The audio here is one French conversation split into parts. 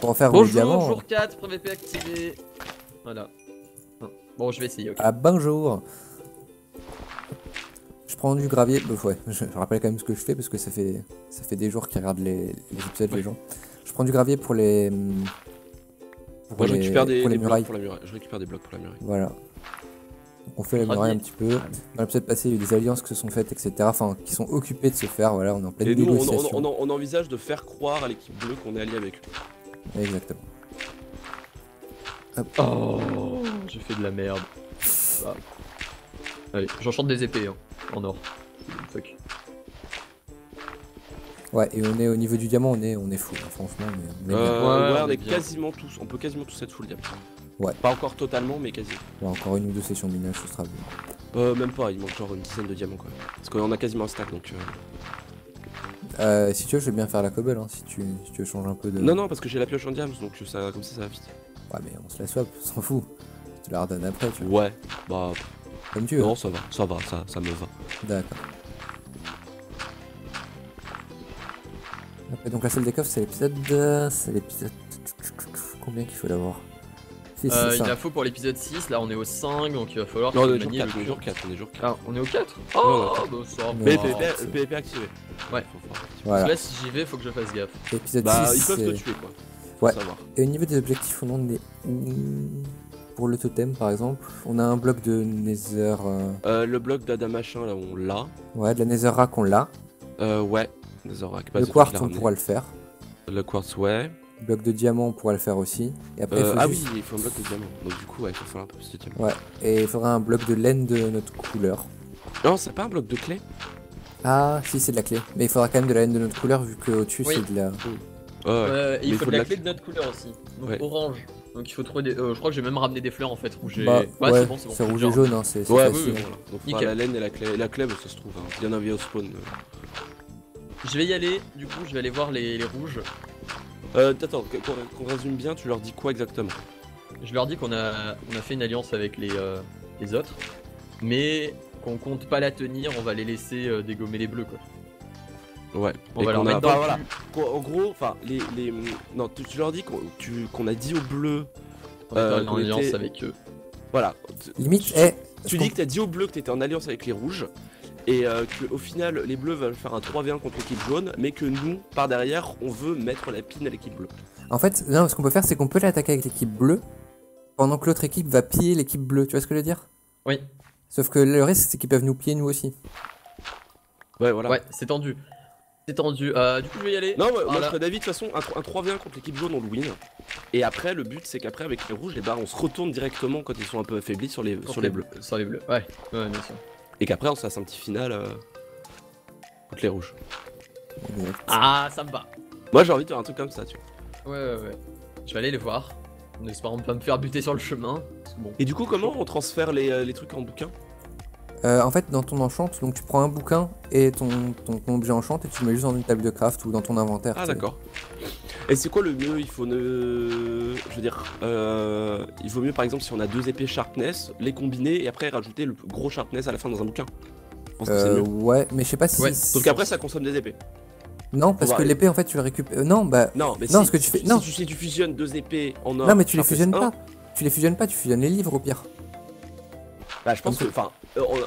pour en faire des Bonjour, diamants. jour 4, PVP activé. Voilà. Bon, je vais essayer, ok. Ah, bonjour. Je prends du gravier. Bah, ouais, je rappelle quand même ce que je fais parce que ça fait des jours qu'ils regardent les épisodes, les gens. Je prends du gravier pour les. Moi je récupère des blocs murailles. pour la muraille. Je récupère des blocs pour la muraille. Voilà. Donc on fait la muraille un petit peu. Dans l'épisode passé, il y a eu des alliances qui se sont faites, etc. Enfin, qui sont occupées de se faire. Voilà, on est en pleine Et nous, négociation. on envisage de faire croire à l'équipe bleue qu'on est allié avec eux. Exactement. Hop. Oh, j'ai fait de la merde. Ah. Allez, j'enchante des épées hein, en or. Fuck. Ouais, et on est au niveau du diamant, on est fou, hein, franchement. On est bien. Ouais, on est bien. quasiment tous. On peut quasiment tous être full diamant. Ouais. Pas encore totalement, mais quasi. Ouais, encore une ou deux sessions de minage, ce sera bien. Même pas, il manque genre une dizaine de diamants quoi. Parce qu'on a quasiment un stack donc. Si tu veux, je vais bien faire la cobble, hein, si tu veux changer un peu de. Non, parce que j'ai la pioche en diamant donc ça, comme ça va vite. Ouais, mais on se la swap, on s'en fout. Je te la redonne après, tu vois. Ouais, bah. Comme tu veux. Non, ça va, ça me va. D'accord. Après, donc la salle des coffres, c'est l'épisode. Combien qu'il faut l'avoir? Il la faut pour l'épisode 6, là on est au 5, donc il va falloir. Non, on que est jour Mani 4, le on est jour cure. 4, on est jour 4. Ah, on est au 4. Ouais, Oh, on est bah ça va. Mais- Le PVP activé. Ouais. Voilà. Là, si j'y vais, faut que je fasse gaffe. L'épisode Bah, 6. ils peuvent te c'est- tuer quoi. Ouais. Faut savoir. Et au niveau des objectifs, on en est où? Pour le totem, par exemple, on a un bloc de Nether. Le bloc d'Adam machin là, on l'a. Ouais, de la Netherrack, on l'a. Ouais. Zorak, Le quartz, on pourra le faire. Le quartz, ouais. Bloc de diamant, on pourra le faire aussi. Et après, il faut Ah juste- oui, il faut un bloc de diamant. Donc du coup, ouais, il faut faire un peu plus de diamant. Ouais, et il faudra un bloc de laine de notre couleur. Non, c'est pas un bloc de clé. Ah, si, c'est de la clé. Mais il faudra quand même de la laine de notre couleur, vu qu'au-dessus, Oui. c'est de la. Et il Mais faut de la clé de notre couleur aussi. Donc Ouais. orange. Donc il faut trouver des. Je crois que j'ai même ramené des fleurs en fait, rouge et. Bah, ouais, c'est bon, c'est bon. c'est rouge Genre. et jaune, hein, c'est Ouais, facile. oui, voilà. Donc Nickel. la laine et la clé. Et la clé, bah, ça se trouve. Hein. Il y en avait au spawn. Je vais y aller, du coup, je vais aller voir les rouges. Attends, qu'on résume bien, tu leur dis quoi exactement? Je leur dis qu'on a fait une alliance avec les autres, mais qu'on compte pas la tenir, on va les laisser dégommer les bleus quoi. Ouais. On Et va leur qu'on a mettre dans pas, le voilà. cul. En gros, enfin, non, tu leur dis qu'on a dit aux bleus. On va faire une qu'on alliance était- avec eux. Voilà. Limite, Tu dis que t'as dit aux bleus que t'étais en alliance avec les rouges. Et qu'au final, les bleus veulent faire un 3v1 contre l'équipe jaune, mais que nous, par derrière, on veut mettre la pine à l'équipe bleue. En fait, non, ce qu'on peut faire, c'est qu'on peut l'attaquer avec l'équipe bleue, pendant que l'autre équipe va piller l'équipe bleue. Tu vois ce que je veux dire? Oui. Sauf que le risque, c'est qu'ils peuvent nous piller nous aussi. Ouais, voilà. Ouais, c'est tendu. C'est tendu. Du coup, je vais y aller. Non, moi je Voilà. serais d'avis, de toute façon, un 3v1 contre l'équipe jaune, on le win. Et après, le but, c'est qu'après, avec les rouges, les barres, on se retourne directement quand ils sont un peu affaiblis sur les bleus. Sur les bleus, ouais. Ouais, bien sûr. Et qu'après, on se fasse un petit final contre les rouges. Ah, ça me va. Moi, j'ai envie de faire un truc comme ça, tu vois. Ouais. Je vais aller les voir. En espérant ne pas me faire buter sur le chemin. Parce que bon. Et du coup, comment on transfère les trucs en bouquin? En fait, dans ton enchant, donc tu prends un bouquin et ton objet enchant et tu le mets juste dans une table de craft ou dans ton inventaire. Ah, tu sais. d'accord. Et c'est quoi le mieux? Il faut ne. Je veux dire, il vaut mieux par exemple si on a 2 épées sharpness, les combiner et après rajouter le gros sharpness à la fin dans un bouquin. Je pense que c'est mieux. Ouais, mais je sais pas si. Ouais, Sauf qu'après ça consomme des épées. Non, parce On va que aller. l'épée en fait tu le récupères. Non, bah. Non, mais Non, si, ce que tu fais- si, non. si tu fusionnes 2 épées en or. Non, mais tu les sharpness fusionnes 1, pas. Tu les fusionnes pas, tu fusionnes les livres au pire. Bah, je pense que. Enfin,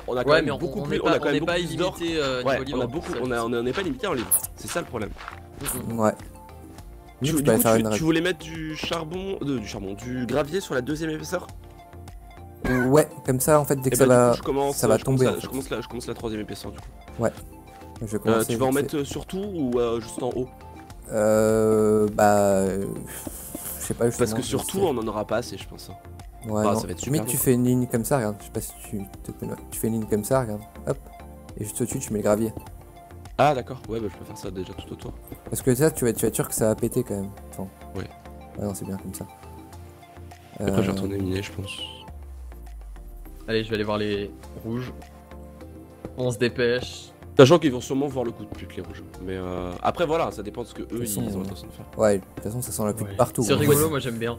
on a quand Ouais, même mais beaucoup on plus. n'est On a pas, quand même beaucoup plus illimité d'or. niveau Ouais, livre. on a beaucoup. On n'est pas limité en livres. C'est ça le problème. Ouais. Tu, Tu du peux aller coup, faire tu, une tu voulais mettre du charbon. Du gravier sur la 2ème épaisseur? Ouais, comme ça en fait dès que Et ça bah, va. du coup, je commence, ça va je commence tomber, la- en fait. je commence la 3ème épaisseur du coup. Je vais commencer Tu vas en vite mettre sur tout ou juste en haut? fait. Bah. Je sais pas justement. Parce que sur tout, on en aura pas assez, je pense. Hein. Ouais, bah, non. ça va être super Limite, tu long. fais une ligne comme ça, regarde. Je sais pas si tu te connais. Tu fais une ligne comme ça, regarde. Hop. Et juste au-dessus, tu mets le gravier. Ah, d'accord, ouais, bah je peux faire ça déjà tout autour. Parce que ça, tu vas être sûr que ça va péter quand même. Attends. Ouais. Ouais, non, c'est bien comme ça. Après, je vais retourner miner, je pense. Allez, je vais aller voir les rouges. On se dépêche. Sachant qu'ils vont sûrement voir le coup de pute, les rouges. Mais après, voilà, ça dépend de ce que eux toute façon, ils ont l'intention de faire. Ouais, de toute façon, ça sent la pute Ouais. partout. C'est hein. rigolo, moi j'aime bien.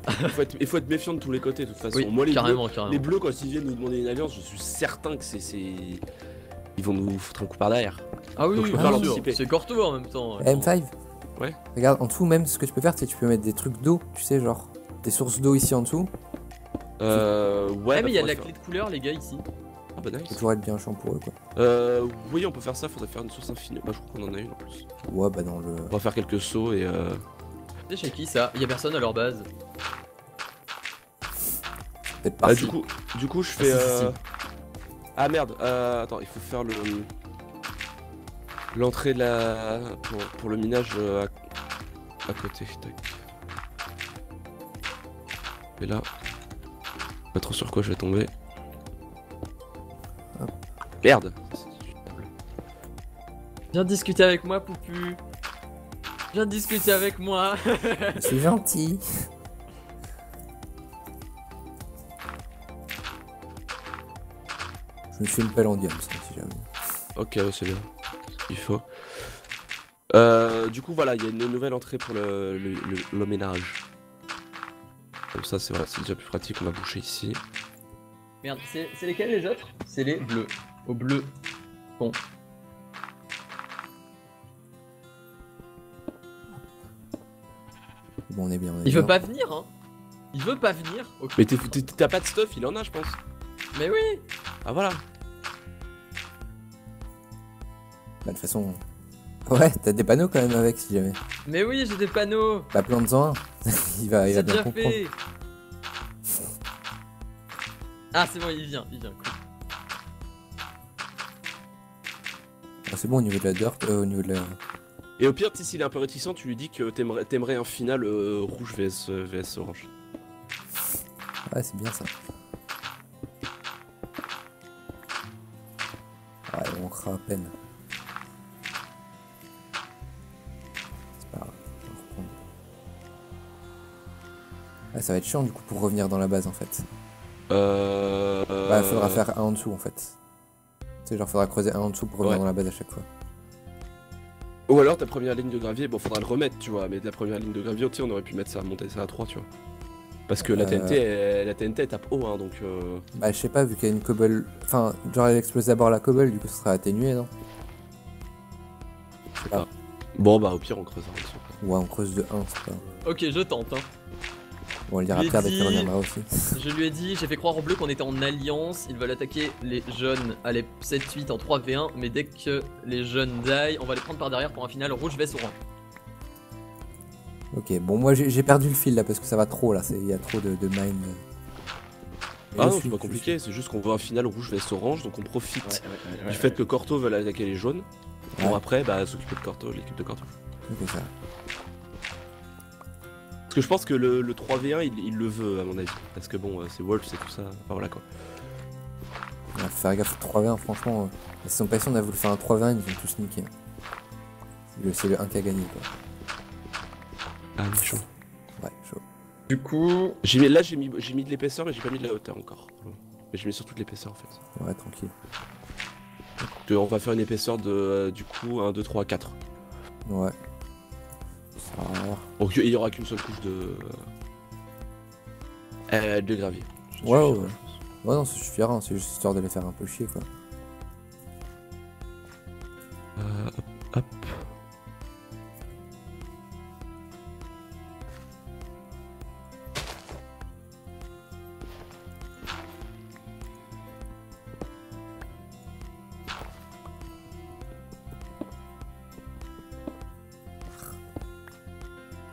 Il faut être méfiant de tous les côtés, de toute façon. Oui, Moi, les carrément, bleus, carrément. les bleus, quand ils viennent nous demander une alliance, je suis certain que c'est. Ils vont nous foutre un coup par derrière. Ah oui, Donc, je oui, préfère bien sûr. l'anticiper. C'est Corto en même temps. M5 Ouais. Regarde, en dessous même, ce que tu peux faire, c'est que tu peux mettre des trucs d'eau, tu sais, genre des sources d'eau ici en dessous. Ouais, Ah, mais il y a de la faudrait clé de couleur, les gars, ici. faire- Ah bah Ça nice. peut toujours être bien chiant pour eux, quoi. Oui, on peut faire ça, faudrait faire une source infinie. Bah, je crois qu'on en a une en plus. Ouais, bah dans le. On va faire quelques sauts et C'est chez qui ça? Il y a personne à leur base. Peut-être pas. du coup, je fais. si, si. Ah merde, attends, il faut faire l'entrée de la. Pour le minage à côté. Tac. Et là. Pas trop sur quoi je vais tomber. Hop. Merde! Viens discuter avec moi, Poupu. Viens discuter avec moi. C'est gentil. Je me fais une pelle en diamant, ça, si jamais. Ok, ouais, c'est bien. Ce qu'il faut. Du coup, voilà, il y a une nouvelle entrée pour le ménage. Comme ça, c'est déjà plus pratique. On va boucher ici. Merde, c'est lesquels les autres? C'est les bleus. Au bleu. Bon. Bon, on est bien. On est Il bien. veut pas venir, hein. Il veut pas venir. Ok. Mais t'as pas de stuff, il en a, je pense. Mais oui. Ah voilà. Bah, de toute façon. Ouais, t'as des panneaux quand même avec, si jamais. Mais oui, j'ai des panneaux. Bah, plante-en un. il va C'est bien déjà comprendre. fait. Ah, c'est bon, il vient, cool. Ah, c'est bon au niveau de la dirt, au niveau de la. Et au pire, s'il est un peu réticent, tu lui dis que t'aimerais un final rouge vs orange. Ouais, c'est bien ça. Ouais, on manquera à peine. C'est pas grave, je vais reprendre. Ouais, ça va être chiant du coup pour revenir dans la base en fait. Bah, faudra faire un en dessous en fait. Tu sais, genre faudra creuser un en dessous pour revenir Ouais. dans la base à chaque fois. Ou alors ta première ligne de gravier, bon, faudra le remettre, tu vois. Mais ta première ligne de gravier, tu sais, on aurait pu monter ça à 3, tu vois. Parce que la TNT, elle tape haut, hein, donc. Bah, je sais pas, vu qu'il y a une cobble. Enfin, genre elle explose d'abord la cobble, du coup ça sera atténué, non? Je sais pas. Bon, bah, au pire, on creusera en dessous. Ouais, on creuse de 1, c'est pas. Ok, je tente. Hein. Bon, on le dira Je l'ai Pierre dès qu'il dit. reviendra aussi. Je lui ai dit, j'ai fait croire aux bleus qu'on était en alliance. Ils veulent attaquer les jaunes à les 7-8 en 3v1. Mais dès que les jaunes die, on va les prendre par derrière pour un final rouge vs orange. Ok, bon, moi j'ai perdu le fil là parce que ça va trop là, il y a trop de mine. Mais Ah je non, suis- c'est pas je compliqué, c'est juste qu'on veut un final rouge vs orange, donc on profite Ouais, du fait que Corto veut attaquer les jaunes. Pour Ouais. après, bah, s'occuper de Corto, l'équipe de Corto. suis- ok, ça. Parce que je pense que le 3v1, il le veut, à mon avis. Parce que bon, c'est Wolf, c'est tout ça. Enfin, voilà quoi. On va faire gaffe au 3v1, franchement. Ils sont passés, on a voulu faire un 3v1, ils ont tous niqué. C'est le 1 qui a gagné quoi. Ah, mais chaud. Ouais, chaud. Du coup, J'ai mis de l'épaisseur, mais j'ai pas mis de la hauteur encore. Mais j'ai mis surtout de l'épaisseur en fait. Ouais, tranquille. On va faire une épaisseur de, du coup, 1, 2, 3, 4. Ouais. Ça va avoir. Donc il y aura qu'une seule couche de gravier. Ça Ouais, suffira, ouais. je pense. Ouais, non, ça suffira, hein, c'est juste histoire de les faire un peu chier quoi.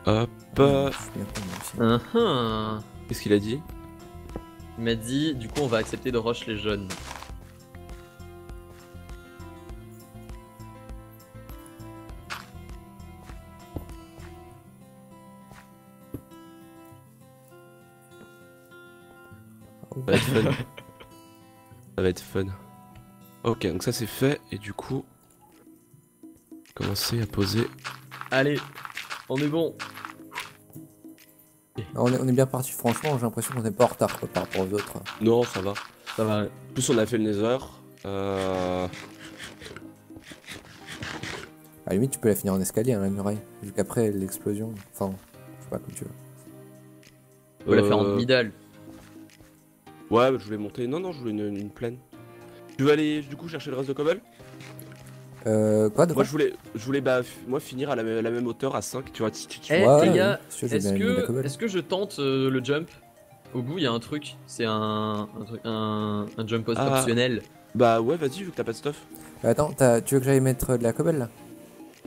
Hop. Hop. Je suis bien content aussi. Qu'est-ce qu'il a dit? il m'a dit, du coup, on va accepter de rush les jaunes. Ça va être fun. Ça va être fun. Ok, donc ça c'est fait, et du coup, commencer à poser. Allez, on est bon. Ah, on est bien parti, franchement, j'ai l'impression qu'on n'est pas en retard quoi, par rapport aux autres. Non, ça va. Ça va. En plus, on a fait le Nether. À la limite, tu peux la finir en escalier, hein, la muraille. Vu qu'après, l'explosion. Enfin, je sais pas, comme tu veux. On va la faire en middle. Ouais, je voulais monter. Non, je voulais une plaine. Tu veux aller du coup chercher le reste de cobble? Quoi de Moi quoi? je voulais bah, moi finir à la même hauteur à 5, tu vois. Eh Ouais, les gars, si tu veux, je vais bien mettre de la cobble. est-ce que je tente le jump? Au bout il y a un truc, c'est un jump optionnel. Bah ouais, vas-y, vu que t'as pas de stuff. Attends, tu veux que j'aille mettre de la cobble là?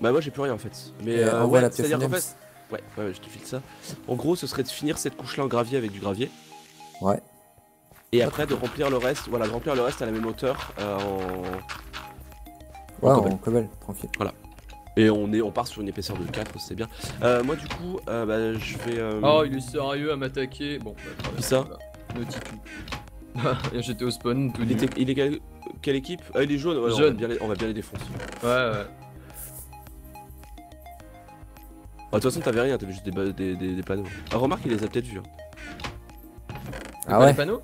Bah moi j'ai plus rien en fait. Mais envoie ouais, la pioche c'est-à-dire qu'en James. fait, ouais, je te file ça. En gros, ce serait de finir cette couche-là en gravier avec du gravier. Ouais. Et après de remplir le reste, voilà, de remplir le reste à la même hauteur Ouais, cobble. en cobble, tranquille. Et on part sur une épaisseur de 4, c'est bien. Moi du coup, bah je vais... Oh il est sérieux à m'attaquer. Bon, bah, Qui ça? Notitu. J'étais au spawn tout nu. Il est quelle équipe? Ah, il est jaune, ouais, Jaune. on va bien les défoncer. Ouais. De toute façon, t'avais rien, t'avais juste des panneaux. Ah, remarque, il les a peut-être vus. Hein. Ah Les ouais? panneaux?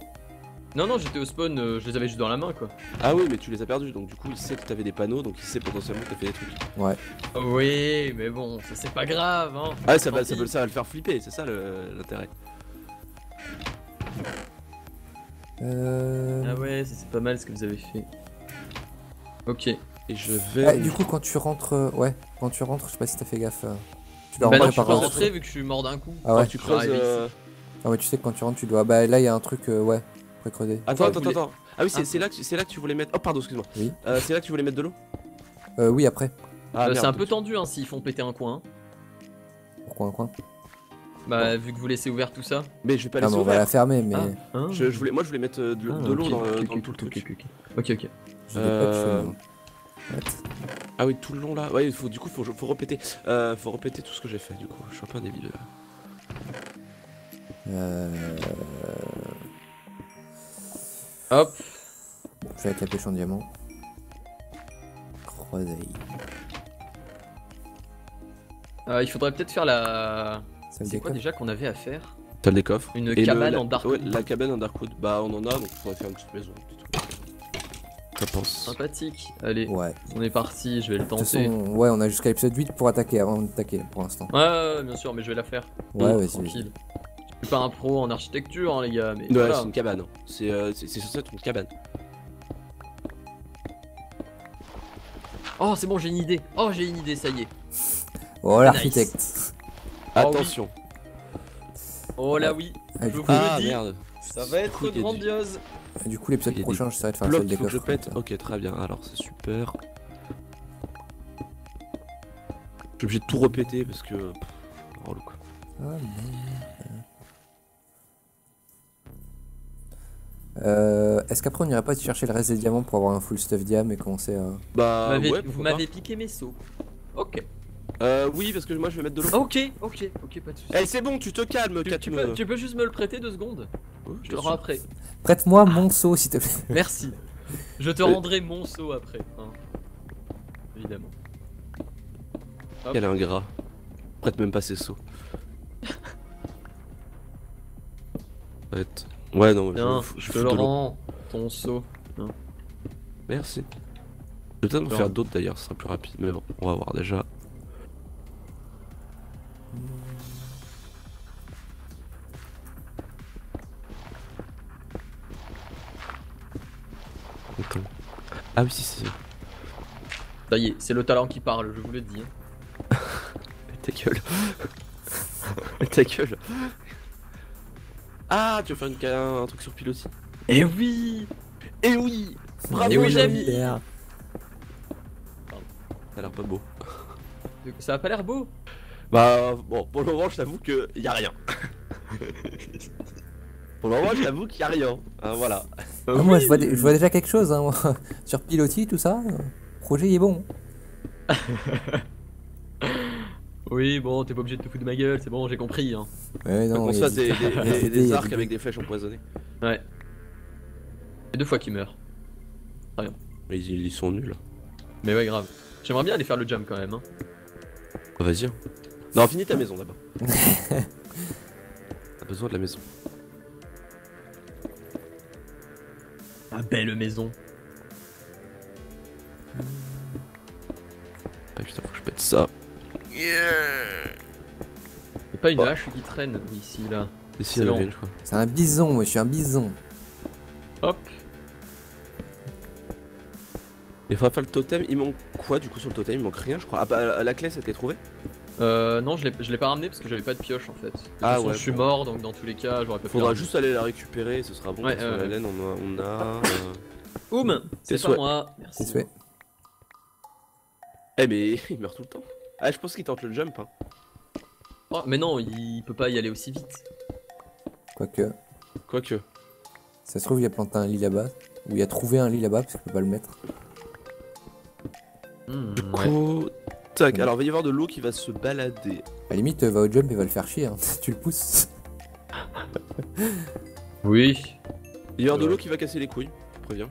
Non, j'étais au spawn, je les avais juste dans la main quoi. Ah oui, mais tu les as perdus, donc du coup, il sait que t'avais des panneaux, donc il sait potentiellement que t'as fait des trucs. Ouais. Oui, mais bon, ça c'est pas grave hein. Ah, ça va Tant pis. le faire flipper, c'est ça l'intérêt. Ah ouais, c'est pas mal ce que vous avez fait. Ok. Et je vais... Ah, du coup, quand tu rentres, je sais pas si t'as fait gaffe. Tu dois Bah non, rentrer je suis par pas rentré vu que je suis mort d'un coup. Ah ouais. tu je suis arrivé creuses... ici. Ah ouais, tu sais que quand tu rentres, tu dois. Bah là, il y a un truc, ouais, pré-creusé. Attends. Ah oui, Ah. c'est là que tu voulais mettre... Oh, pardon, excuse-moi. Oui. C'est là que tu voulais mettre de l'eau? Oui, après. Ah, C'est merde, un peu donc- tendu hein, s'ils font péter un coin. Pourquoi un coin? Bah, vu que vous laissez ouvert tout ça. Mais je vais pas Ah, laisser mais on va ouvert. la fermer, mais. Hein Je voulais mettre de l'eau dans tout le truc. Ok. J'ai des patchs, What? Ah oui, tout le long là. Ouais, du coup, faut répéter. Faut répéter tout ce que j'ai fait. Du coup, je suis un peu un débile. Hop. Je vais avec la pêche en diamant. Croiseille. Il faudrait peut-être faire la. Ça me C'est quoi déconne. déjà qu'on avait à faire? T'as des coffres. Une Et cabane la- en Darkwood. Ouais, la cabane en Darkwood. Bah, on en a, donc il faudrait faire une petite maison. Je pense. Sympathique. Allez, Ouais. on est parti, je vais le De toute tenter. façon, ouais, on a jusqu'à l'épisode 8 pour attaquer avant d'attaquer pour l'instant. Ouais, bien sûr, mais je vais la faire. Ouais, vas-y. Tranquille. Je suis pas un pro en architecture, hein, les gars, mais Ouais, voilà. c'est une cabane. C'est censé être une cabane. Oh, c'est bon, j'ai une idée. Ça y est. Oh, l'architecte. Attention. Oh là oui, Ah, je du vous coup, le dis, merde. ça va être Il y a grandiose. du coup, l'épisode il y a prochain, j'essaierai de faire le Bloc, seul des faut que je coffres. pète. Ok, très bien. Alors, c'est super. Je suis obligé de tout répéter parce que. Relou quoi. Ah, est-ce qu'après on irait pas chercher le reste des diamants pour avoir un full stuff diam et commencer à. Bah, ouais, Vous pourquoi m'avez piqué mes seaux. Ok. pas. Oui, parce que moi je vais mettre de l'eau. Ok, pas de soucis. Eh, c'est bon, tu te calmes, Tu peux juste me le prêter 2 secondes. Je te le rends après. Prête-moi mon seau s'il te plaît. Merci. Je te rendrai mon seau après. Hein. Évidemment. Hop. Quel ingrat. Prête même pas ses seaux. Ouais, non, Tiens, je je te fous le de l'eau. rends, ton seau. Merci. Je vais peut-être en Alors. faire d'autres d'ailleurs, ce sera plus rapide. Mais bon, on va voir déjà. Attends. Ah oui, si, c'est. Ça y est, c'est le talent qui parle, je vous le dis. Hein. Ta gueule. Ta gueule. Ah, tu veux faire un truc sur pilotis? Eh oui. Eh oui. Bravo, Eh oui, les Jamy. amis. Ça a l'air pas beau. Ça a pas l'air beau. Bah bon, pour le moment je t'avoue que y a rien. Pour le moment je t'avoue qu'il y a rien. Hein, voilà. Ah, moi je vois déjà quelque chose hein, moi. Sur pilotis tout ça. Le projet il est bon. Oui, bon, t'es pas obligé de te foutre de ma gueule, c'est bon, j'ai compris. Hein. Ouais, non, On il se y a fasse des il y a arcs des- avec des flèches empoisonnées. Ouais. C'est 2 fois qu'il meurt. Mais ils sont nuls. Mais ouais, grave. J'aimerais bien aller faire le jump quand même. Hein. Oh, vas-y. Hein. Non, finis ta maison d'abord. T'as besoin de la maison. Ah, belle maison. Ah putain, faut que je pète ça. Y'a pas une Oh. hache qui traîne ici, là. Et si C'est elle long. revient, je crois. C'est un bison, moi je suis un bison. Hop. Il faudra faire le totem, il manque quoi du coup sur le totem? Il manque rien je crois. Ah bah la clé ça t'est trouvé? Non, je l'ai pas ramené parce que j'avais pas de pioche en fait. De toute façon, ouais, je suis mort donc dans tous les cas j'aurais pas pu. Faudra juste aller la récupérer et ce sera bon. Ouais, parce que la laine on a. Oum, c'est pas moi. Merci. C'est souhait. Eh mais il meurt tout le temps. Ah je pense qu'il tente le jump hein. Oh, mais non, il peut pas y aller aussi vite. Quoique. Quoique. Ça se trouve, il a planté un lit là-bas. Ou il a trouvé un lit là-bas parce qu'il peut pas le mettre. Du coup. Tac, alors il va y avoir de l'eau qui va se balader. À la limite, va au jump et va le faire chier. Hein. Tu le pousses. Oui. Il va y avoir de l'eau qui va casser les couilles, je te préviens.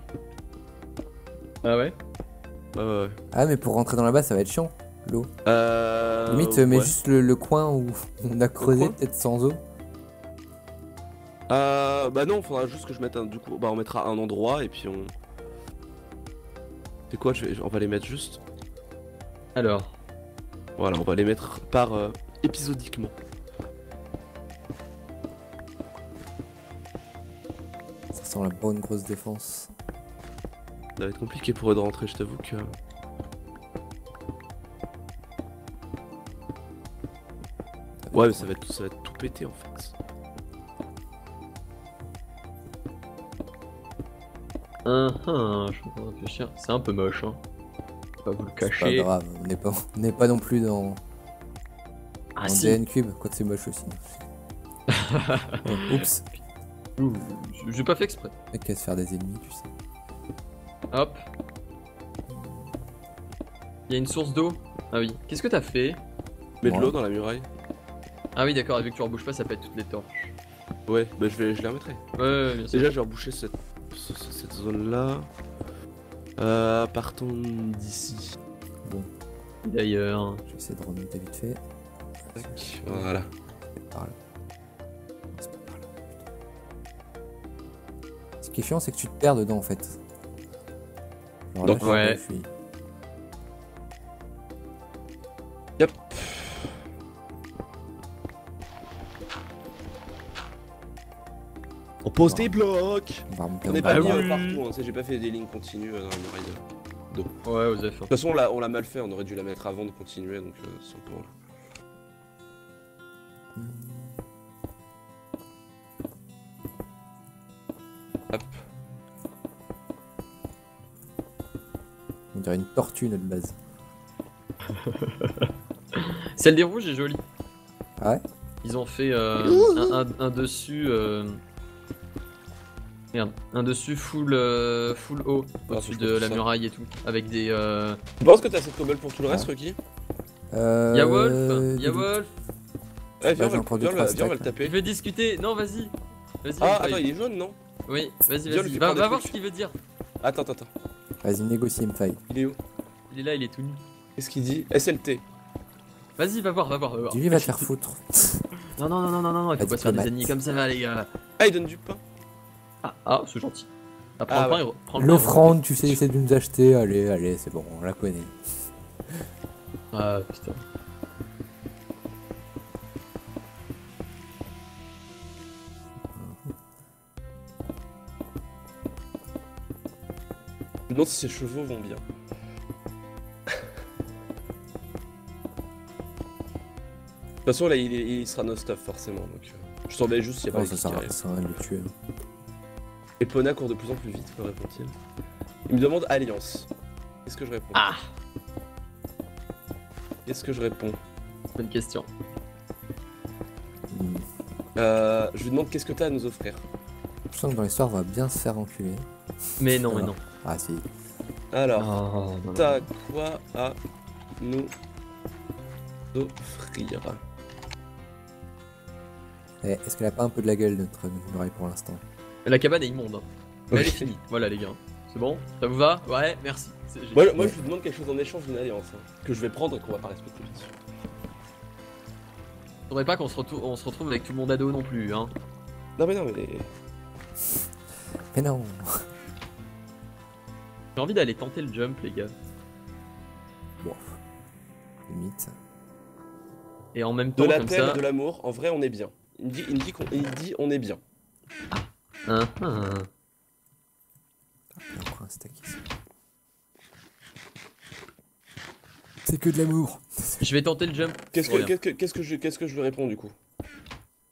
Ah ouais? Ouais. Ah, mais pour rentrer dans la base, ça va être chiant. L'eau. Limite, ouais. mets juste le coin où on a creusé, coin peut-être sans eau. Bah non, faudra juste que je mette un. Du coup, bah on mettra un endroit et puis on. C'est quoi on va les mettre juste. Alors. Voilà, on va les mettre par épisodiquement. Ça sent la bonne grosse défense. Ça va être compliqué pour eux de rentrer, je t'avoue que. Ouais, mais ça va être tout pété en fait. Je suis en train de réfléchir. C'est un peu moche, hein. Faut pas vous le cacher. C'est pas grave, on n'est pas non plus dans. Ah en si. DN Cube, quoique c'est moche aussi. Oups. J'ai pas fait exprès. Mec, qu'à se faire des ennemis, tu sais. Hop. Il y a une source d'eau. Ah oui. Qu'est-ce que t'as fait? Mets de l'eau dans la muraille. Ah oui, d'accord. Vu que tu rebouches pas, ça pète toutes les torches. Ouais, bah je les remettrai. Ouais, bien sûr. Déjà, je vais reboucher cette zone là. Partons d'ici. Bon, D'ailleurs. je vais essayer de remonter vite fait. Tac, voilà. Par là. C'est pas par là. Ce qui est chiant, c'est que tu te perds dedans en fait. Alors là, Donc, je sais ouais. pas où je suis. Yep. On pose des blocs. On va remonter On en n'est bas. pas Ah mis oui. partout, hein. J'ai pas fait des lignes continues dans la muraille d'eau. De Ouais, Osef. toute façon, on l'a mal fait, on aurait dû la mettre avant de continuer, donc c'est encore là. Hop. On dirait une tortue notre base. Celle des rouges est jolie. Ah ouais? Ils ont fait un dessus. Merde, un dessus full haut au-dessus faut de que la ça. muraille et tout. Avec des. Tu penses que t'as cette cobble pour tout le reste, Ruki? Y'a Wolf, y'a Wolf. Eh, viens, j'ai encore viens, deux, trois viens, on va le stacks. taper. Il veut discuter. Non, vas-y. Vas-y. Ah, Empire. attends, il est jaune, non? Oui, vas-y, Viens, vas-y. lui Va prends des voir trucs. ce qu'il veut dire. Attends. Vas-y, négocie M5. Il est où? Il est là, il est tout nu. Qu'est-ce qu'il dit? SLT. Vas-y, va voir, va voir. Dis-lui, va te faire foutre. Non, il faut Vas-y, pas se faire des tomate. ennemis comme ça, les gars. Ah, il donne du pain. Ah, c'est gentil. Ah, prends Ah, le pain ouais. et prends le pain. L'offrande, tu sais, essaie de nous acheter. Allez, c'est bon, on la connaît. Ah, putain. Je me demande si ses chevaux vont bien. De toute façon, là, il sera no stuff forcément. Donc, je surveille juste s'il n'y a pas Non, des ça qui arrivent. sert à rien de le tuer. Et Pona court de plus en plus vite, que répond-il? Il me demande Alliance. Qu'est-ce que je réponds? Ah, Qu'est-ce que je réponds? bonne question. Hmm. Je lui demande qu'est-ce que t'as à nous offrir. Je sens que dans l'histoire, on va bien se faire enculer. Mais non, mais Ah. non. Ah si. Alors, Oh, non, t'as quoi à nous offrir? Eh, est-ce qu'elle a pas un peu de la gueule, notre muraille, pour l'instant? La cabane est immonde. Hein. Mais elle est Ok. finie. Voilà, les gars. C'est bon? Ça vous va? Ouais, merci. Moi, je lui demande quelque chose en échange d'une alliance, hein, que je vais prendre et qu'on va pas respecter, bien sûr. Faudrait pas qu'on se retrouve avec tout le monde ado non plus, hein. Non mais Mais non. J'ai envie d'aller tenter le jump, les gars. Bon. Limite. Et en même temps, de la comme terre ça. et de l'amour, en vrai on est bien. Il dit on est bien. Hein, Et encore un stack ici. C'est que de l'amour. Je vais tenter le jump. Qu'est-ce Reviens. que je lui réponds du coup?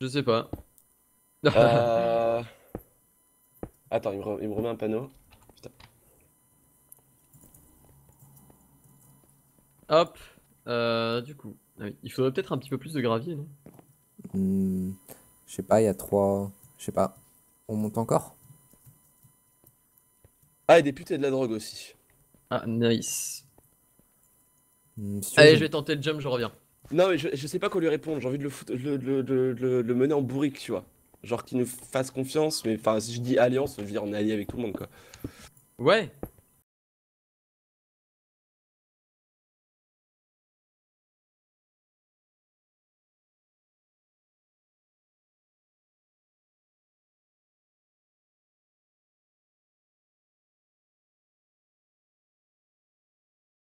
Je sais pas. Attends, il me remet un panneau. Hop. Du coup. Ah oui, il faudrait peut-être un petit peu plus de gravier, non? Je sais pas, il y a 3. Je sais pas. On monte encore? Ah, et des putes et de la drogue aussi. Ah, nice. Si tu veux, Allez, je- je vais tenter le jump, je reviens. Non, mais je sais pas quoi lui répondre. J'ai envie de le mener en bourrique, tu vois. Genre qu'il nous fasse confiance, mais enfin, si je dis alliance, je veux dire on est allié avec tout le monde, quoi. Ouais.